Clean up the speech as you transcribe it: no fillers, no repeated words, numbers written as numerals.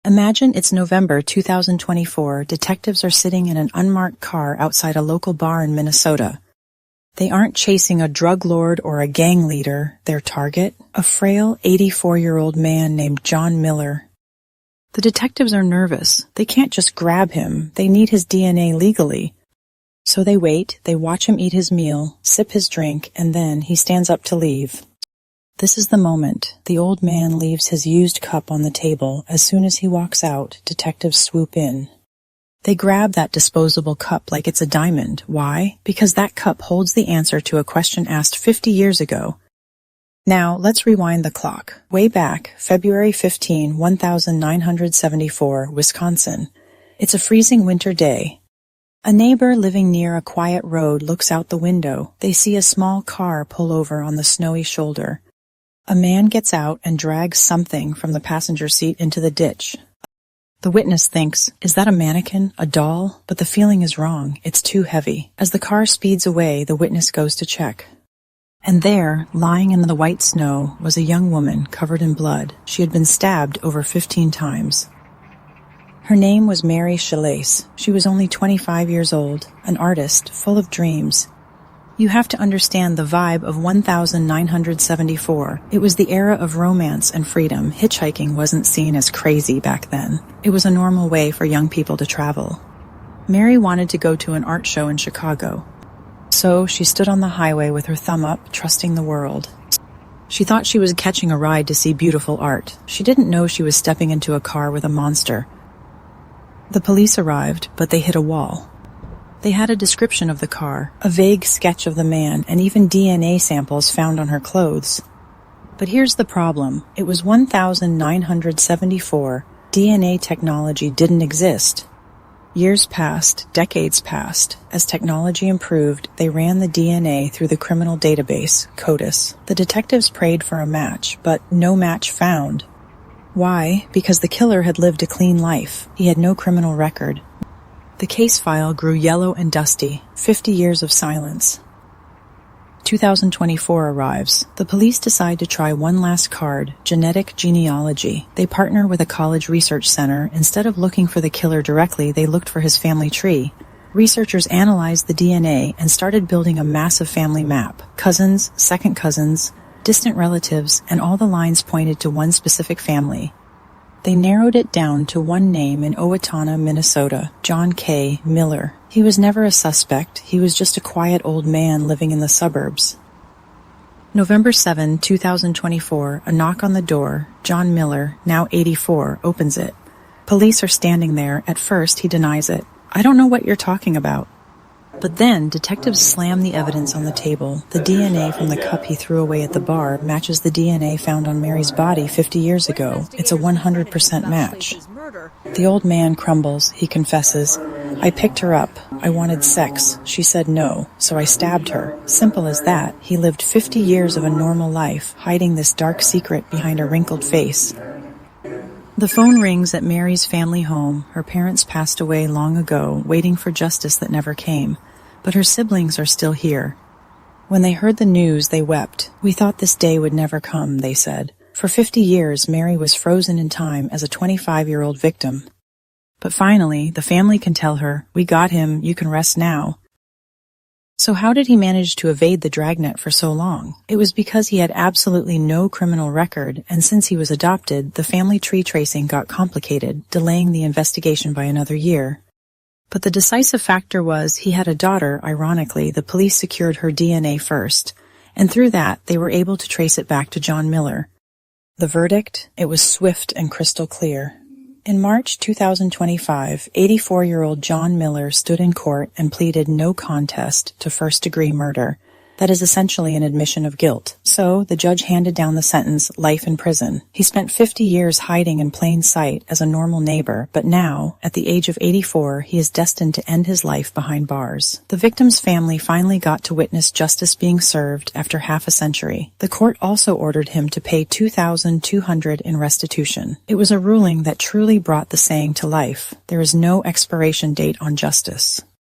Imagine it's November 2024. Detectives are sitting in an unmarked car outside a local bar in Minnesota. They aren't chasing a drug lord or a gang leader. Their target? A frail 84-year-old man named Jon Miller. The detectives are nervous. They can't just grab him. They need his DNA legally. So they wait, they watch him eat his meal, sip his drink, and then he stands up to leave. This is the moment. The old man leaves his used cup on the table. As soon as he walks out, detectives swoop in. They grab that disposable cup like it's a diamond. Why? Because that cup holds the answer to a question asked 50 years ago. Now, let's rewind the clock. Way back, February 15, 1974, Wisconsin. It's a freezing winter day. A neighbor living near a quiet road looks out the window. They see a small car pull over on the snowy shoulder. A man gets out and drags something from the passenger seat into the ditch. The witness thinks, is that a mannequin, a doll? But the feeling is wrong. It's too heavy. As the car speeds away, the witness goes to check. And there, lying in the white snow, was a young woman covered in blood. She had been stabbed over 15 times. Her name was Mary Schlais. She was only 25 years old, an artist full of dreams. You have to understand the vibe of 1974. It was the era of romance and freedom. Hitchhiking wasn't seen as crazy back then. It was a normal way for young people to travel. Mary wanted to go to an art show in Chicago. So she stood on the highway with her thumb up, trusting the world. She thought she was catching a ride to see beautiful art. She didn't know she was stepping into a car with a monster. The police arrived, but they hit a wall. They had a description of the car, a vague sketch of the man, and even DNA samples found on her clothes. But here's the problem. It was 1974. DNA technology didn't exist. Years passed, decades passed. As technology improved, they ran the DNA through the criminal database, CODIS. The detectives prayed for a match, but no match found. Why? Because the killer had lived a clean life. He had no criminal record. The case file grew yellow and dusty. 50 years of silence. 2024 arrives. The police decide to try one last card, Genetic Genealogy. They partner with a college research center. Instead of looking for the killer directly, they looked for his family tree. Researchers analyzed the DNA and started building a massive family map. Cousins, second cousins, distant relatives, and all the lines pointed to one specific family. They narrowed it down to one name in Owatonna, Minnesota, Jon K. Miller. He was never a suspect. He was just a quiet old man living in the suburbs. November 7, 2024, a knock on the door. Jon Miller, now 84, opens it. Police are standing there. At first, he denies it. I don't know what you're talking about. But then, detectives slam the evidence on the table. The DNA from the cup he threw away at the bar matches the DNA found on Mary's body 50 years ago. It's a 100% match. The old man crumbles. He confesses, I picked her up. I wanted sex. She said no, so I stabbed her. Simple as that. He lived 50 years of a normal life, hiding this dark secret behind a wrinkled face. The phone rings at Mary's family home. Her parents passed away long ago, waiting for justice that never came. But her siblings are still here. When they heard the news, they wept. We thought this day would never come, they said. For 50 years, Mary was frozen in time as a 25-year-old victim. But finally, the family can tell her, we got him, you can rest now. So how did he manage to evade the dragnet for so long? It was because he had absolutely no criminal record, and since he was adopted, the family tree tracing got complicated, delaying the investigation by another year. But the decisive factor was he had a daughter. Ironically, the police secured her DNA first, and through that, they were able to trace it back to Jon Miller. The verdict? It was swift and crystal clear. In March 2025, 84-year-old Jon Miller stood in court and pleaded no contest to first-degree murder. That is essentially an admission of guilt. So, the judge handed down the sentence, life in prison. He spent 50 years hiding in plain sight as a normal neighbor, but now, at the age of 84, he is destined to end his life behind bars. The victim's family finally got to witness justice being served after half a century. The court also ordered him to pay $2,200 in restitution. It was a ruling that truly brought the saying to life, there is no expiration date on justice.